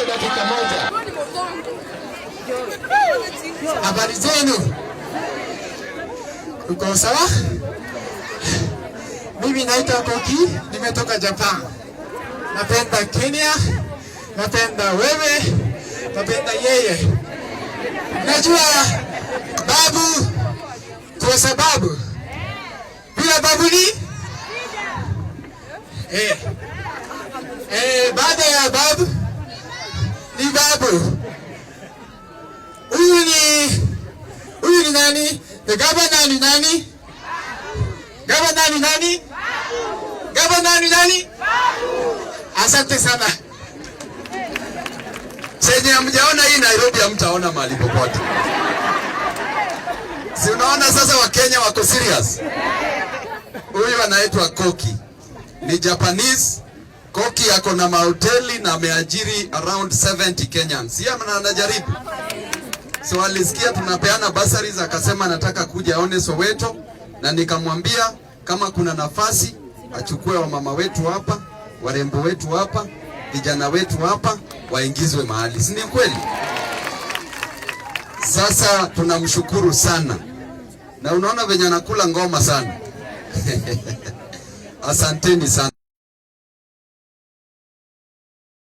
Dakika moja. Habari zenu? Uko sawa? Mimi naitwa Koki, nimetoka Japan. Napenda Kenya, napenda wewe, napenda yeye. Najua babu kwa sababu bila babu ni baada ya babu ni babu. Huyu ni nani? The governor ni nani? Governor ni nani? Governor ni nani? Asante sana. Chenye hamjaona hii Nairobi hamtaona mahali popote. Si unaona sasa Wakenya wako serious? Huyu anaitwa Koki. Ni Japanese. Koki yako na mahoteli na ameajiri around 70 Kenyans. Yeye anajaribu. So alisikia tunapeana bursaries akasema nataka kuja aone Soweto, na nikamwambia kama kuna nafasi achukue wamama wetu hapa, warembo wetu hapa, vijana wetu hapa waingizwe mahali. Si ni kweli? Sasa tunamshukuru sana. Na unaona venye anakula ngoma sana. Asanteni sana.